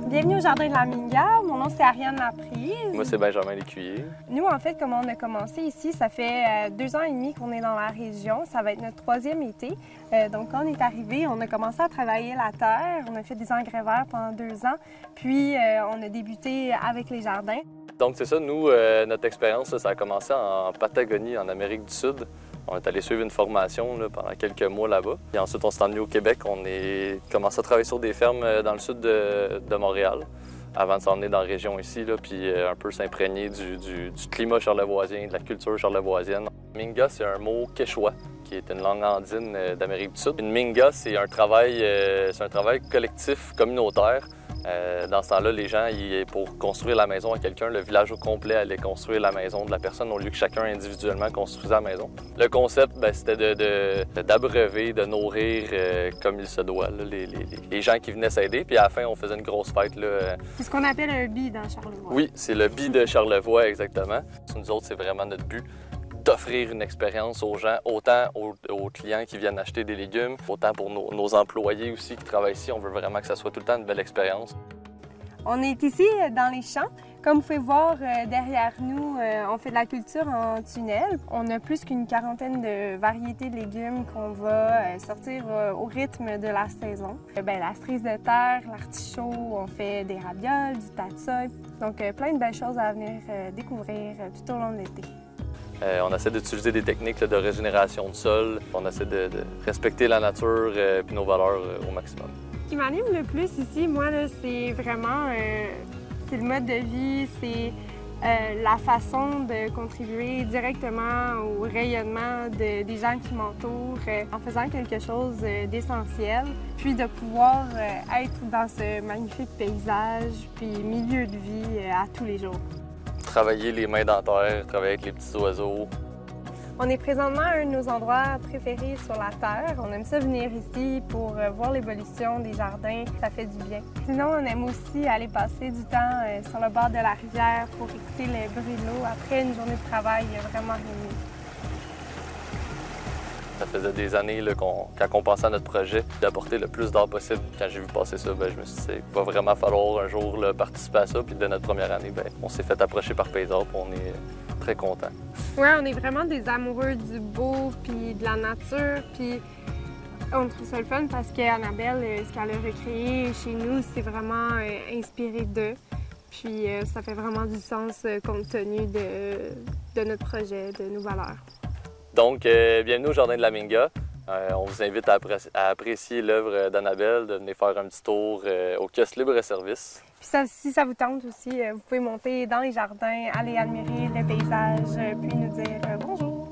Bienvenue au Jardin de la Minga. Mon nom, c'est Ariane Laprise. Moi, c'est Benjamin Lécuyer. Nous, en fait, comme on a commencé ici, ça fait 2 ans et demi qu'on est dans la région. Ça va être notre 3e été. Donc, quand on est arrivé, on a commencé à travailler la terre. On a fait des engrais verts pendant 2 ans. Puis, on a débuté avec les jardins. Donc, c'est ça. Nous, notre expérience, ça a commencé en Patagonie, en Amérique du Sud. On est allé suivre une formation pendant quelques mois là-bas. Puis ensuite, on s'est emmené au Québec. On a commencé à travailler sur des fermes dans le sud de Montréal avant de s'emmener dans la région ici, puis un peu s'imprégner du climat charlevoisien, de la culture charlevoisienne. Minga, c'est un mot quechua, qui est une langue andine d'Amérique du Sud. Une minga, c'est un travail collectif, communautaire. Dans ce temps-là, les gens, pour construire la maison à quelqu'un, le village au complet allait construire la maison de la personne au lieu que chacun individuellement construisait la maison. Le concept, c'était d'abreuver, de nourrir comme il se doit les gens qui venaient s'aider. Puis à la fin, on faisait une grosse fête. C'est ce qu'on appelle un bi dans Charlevoix. Oui, c'est le bi de Charlevoix, exactement. Nous autres, c'est vraiment notre but d'offrir une expérience aux gens, autant aux clients qui viennent acheter des légumes, autant pour nos employés aussi qui travaillent ici. On veut vraiment que ça soit tout le temps une belle expérience. On est ici dans les champs. Comme vous pouvez voir derrière nous, on fait de la culture en tunnel. On a plus qu'une quarantaine de variétés de légumes qu'on va sortir au rythme de la saison. La cerise de terre, l'artichaut, on fait des ravioles, du tatsoi. Donc plein de belles choses à venir découvrir tout au long de l'été. On essaie d'utiliser des techniques de régénération de sol. On essaie de respecter la nature et nos valeurs au maximum. Ce qui m'anime le plus ici, moi, c'est vraiment c'est le mode de vie, c'est la façon de contribuer directement au rayonnement des gens qui m'entourent en faisant quelque chose d'essentiel, puis de pouvoir être dans ce magnifique paysage puis milieu de vie à tous les jours. Travailler les mains dans la terre, travailler avec les petits oiseaux. On est présentement à un de nos endroits préférés sur la Terre. On aime ça venir ici pour voir l'évolution des jardins. Ça fait du bien. Sinon, on aime aussi aller passer du temps sur le bord de la rivière pour écouter le bruit de l'eau après une journée de travail vraiment réunie. Ça faisait des années quand on pensait à notre projet d'apporter le plus d'art possible. Quand j'ai vu passer ça, je me suis dit qu'il va vraiment falloir un jour participer à ça. Puis de notre première année, on s'est fait approcher par Paysart et on est très contents. Oui, on est vraiment des amoureux du beau puis de la nature. Puis on trouve ça le fun parce qu'Annabelle, ce qu'elle a recréé chez nous, c'est vraiment inspiré d'eux. Puis ça fait vraiment du sens compte tenu de notre projet, de nos valeurs. Donc, bienvenue au Jardin de la Minga. On vous invite à apprécier l'œuvre d'Annabelle, de venir faire un petit tour au kiosque libre-service. Puis si ça vous tente aussi, vous pouvez monter dans les jardins, aller admirer le paysage, puis nous dire bonjour.